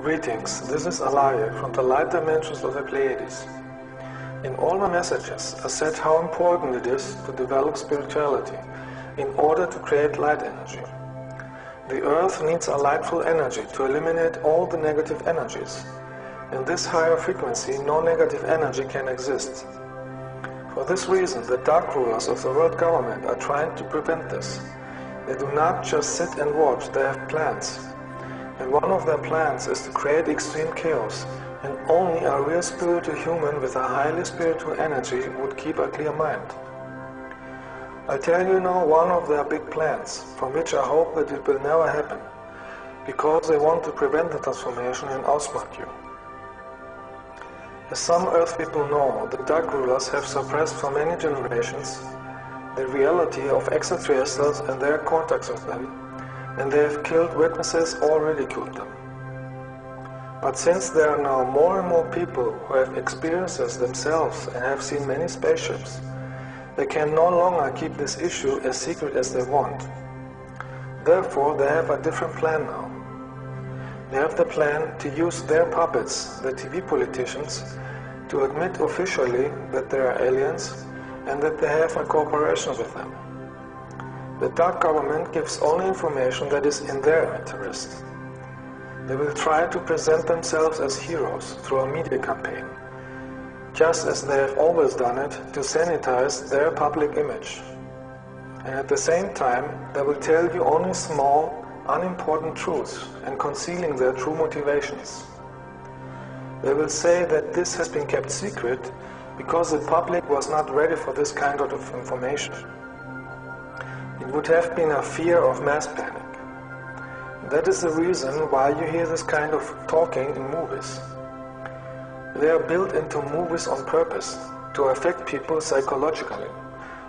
Greetings, this is Alaya from the light dimensions of the Pleiades. In all my messages, I said how important it is to develop spirituality in order to create light energy. The Earth needs a lightful energy to eliminate all the negative energies. In this higher frequency, no negative energy can exist. For this reason, the dark rulers of the world government are trying to prevent this. They do not just sit and watch, they have plans. And one of their plans is to create extreme chaos, and only a real spiritual human with a highly spiritual energy would keep a clear mind. I'll tell you now one of their big plans, from which I hope that it will never happen, because they want to prevent the transformation and outsmart you. As some Earth people know, the dark rulers have suppressed for many generations the reality of extraterrestrials and their contacts with them, and they have killed witnesses or ridiculed them. But since there are now more and more people who have experiences themselves and have seen many spaceships, they can no longer keep this issue as secret as they want. Therefore, they have a different plan now. They have the plan to use their puppets, the TV politicians, to admit officially that they are aliens and that they have a cooperation with them. The dark government gives only information that is in their interest. They will try to present themselves as heroes through a media campaign, just as they have always done it to sanitize their public image. And at the same time, they will tell you only small, unimportant truths and concealing their true motivations. They will say that this has been kept secret because the public was not ready for this kind of information. It would have been a fear of mass panic. That is the reason why you hear this kind of talking in movies. They are built into movies on purpose, to affect people psychologically.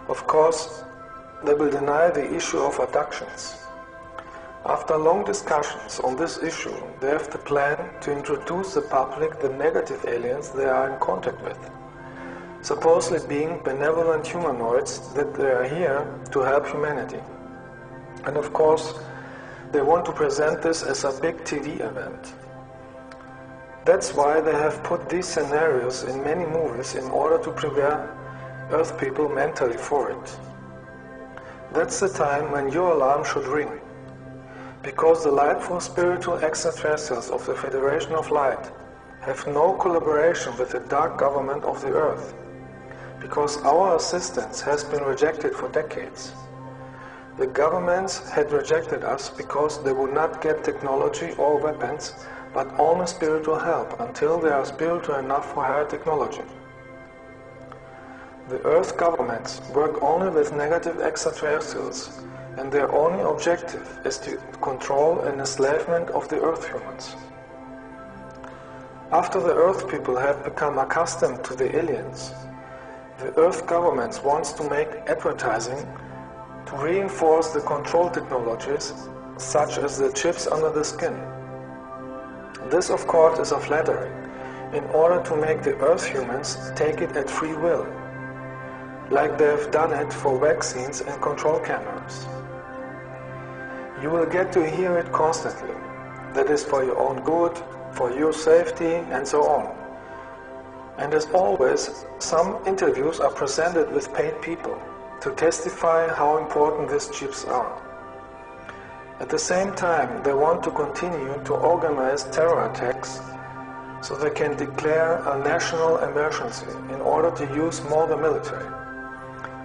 Of course, they will deny the issue of abductions. After long discussions on this issue, they have the plan to introduce the public the negative aliens they are in contact with, supposedly being benevolent humanoids that they are here to help humanity. And of course, they want to present this as a big TV event. That's why they have put these scenarios in many movies in order to prepare Earth people mentally for it. That's the time when your alarm should ring, because the lightful spiritual extraterrestrials of the Federation of Light have no collaboration with the dark government of the Earth, because our assistance has been rejected for decades. The governments had rejected us because they would not get technology or weapons, but only spiritual help until they are spiritual enough for higher technology. The Earth governments work only with negative extraterrestrials, and their only objective is to control and enslavement of the Earth humans. After the Earth people have become accustomed to the aliens, the Earth governments want to make advertising to reinforce the control technologies, such as the chips under the skin. This, of course, is a flattery, in order to make the Earth humans take it at free will, like they have done it for vaccines and control cameras. You will get to hear it constantly. That is for your own good, for your safety, and so on. And as always, some interviews are presented with paid people to testify how important these chips are. At the same time, they want to continue to organize terror attacks so they can declare a national emergency in order to use more the military.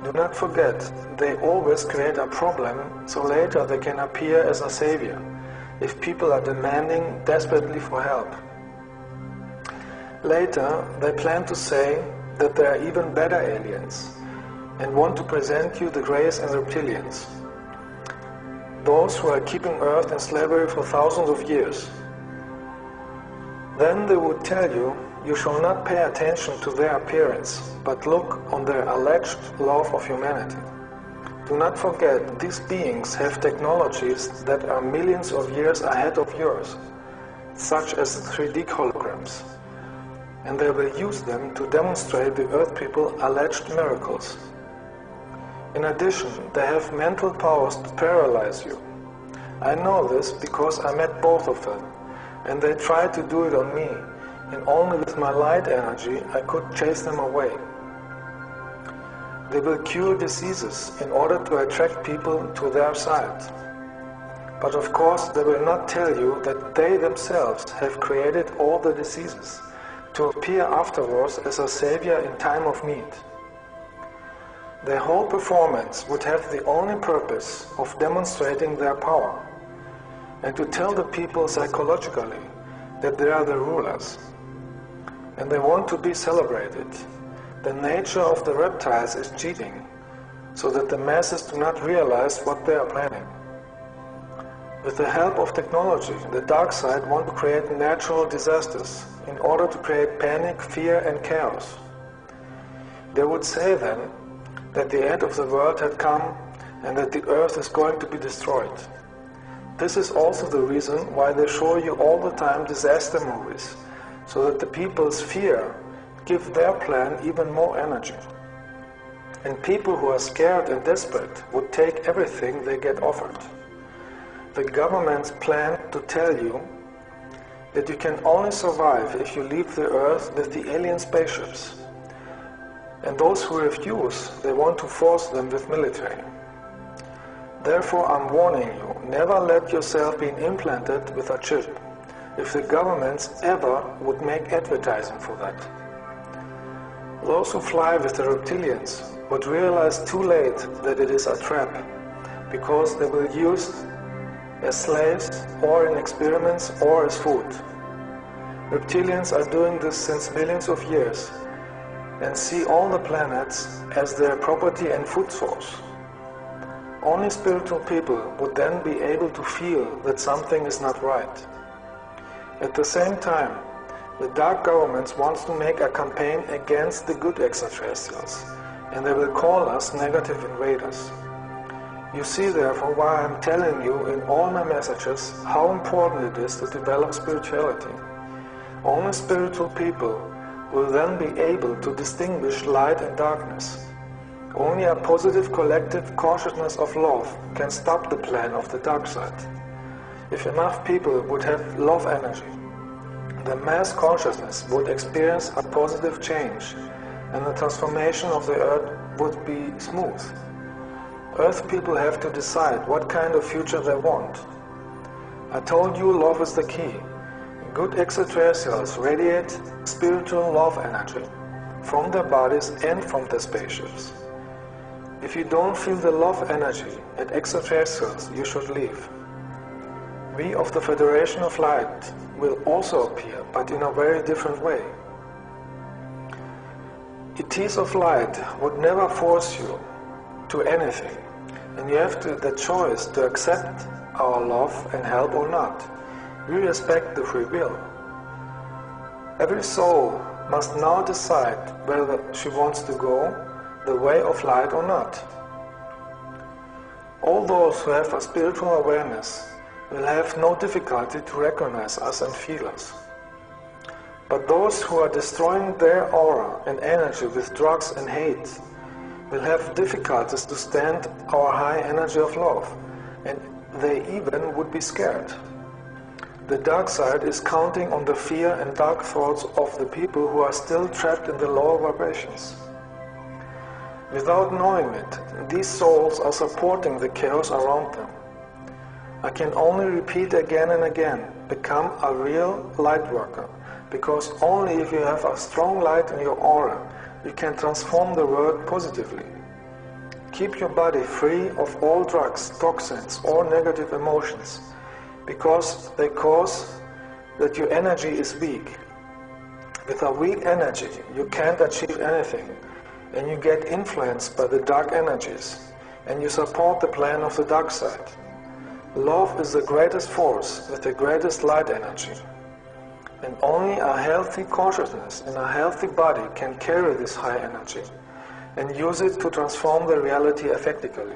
Do not forget, they always create a problem so later they can appear as a savior if people are demanding desperately for help. Later, they plan to say that they are even better aliens and want to present you the Greys and Reptilians, those who are keeping Earth in slavery for thousands of years. Then they would tell you, you shall not pay attention to their appearance, but look on their alleged love of humanity. Do not forget, these beings have technologies that are millions of years ahead of yours, such as 3D holograms, and they will use them to demonstrate the Earth people alleged miracles. In addition, they have mental powers to paralyze you. I know this because I met both of them, and they tried to do it on me, and only with my light energy I could chase them away. They will cure diseases in order to attract people to their side. But of course they will not tell you that they themselves have created all the diseases, to appear afterwards as a savior in time of need. Their whole performance would have the only purpose of demonstrating their power, and to tell the people psychologically that they are the rulers. And they want to be celebrated. The nature of the reptiles is cheating, so that the masses do not realize what they are planning. With the help of technology, the dark side wants to create natural disasters in order to create panic, fear and chaos. They would say then that the end of the world had come and that the earth is going to be destroyed. This is also the reason why they show you all the time disaster movies, so that the people's fear give their plan even more energy. And people who are scared and desperate would take everything they get offered. The governments plan to tell you that you can only survive if you leave the earth with the alien spaceships. And those who refuse, they want to force them with military. Therefore, I'm warning you, never let yourself be implanted with a chip, if the governments ever would make advertising for that. Those who fly with the reptilians would realize too late that it is a trap, because they will use as slaves, or in experiments, or as food. Reptilians are doing this since millions of years, and see all the planets as their property and food source. Only spiritual people would then be able to feel that something is not right. At the same time, the dark governments want to make a campaign against the good extraterrestrials, and they will call us negative invaders. You see therefore why I'm telling you in all my messages how important it is to develop spirituality. Only spiritual people will then be able to distinguish light and darkness. Only a positive collective consciousness of love can stop the plan of the dark side. If enough people would have love energy, the mass consciousness would experience a positive change, and the transformation of the earth would be smooth. Earth people have to decide what kind of future they want. I told you love is the key. Good extraterrestrials radiate spiritual love energy from their bodies and from their spaceships. If you don't feel the love energy at extraterrestrials, you should leave. We of the Federation of Light will also appear, but in a very different way. ETs of Light would never force you to anything, and you have the choice to accept our love and help or not. We respect the free will. Every soul must now decide whether she wants to go the way of light or not. All those who have a spiritual awareness will have no difficulty to recognize us and feel us. But those who are destroying their aura and energy with drugs and hate will have difficulties to stand our high energy of love, and they even would be scared. The dark side is counting on the fear and dark thoughts of the people who are still trapped in the lower vibrations. Without knowing it, these souls are supporting the chaos around them. I can only repeat again and again, become a real light worker, because only if you have a strong light in your aura, you can transform the world positively. Keep your body free of all drugs, toxins or negative emotions, because they cause that your energy is weak. With a weak energy, you can't achieve anything, and you get influenced by the dark energies, and you support the plan of the dark side. Love is the greatest force with the greatest light energy, and only a healthy consciousness in a healthy body can carry this high energy and use it to transform the reality effectively.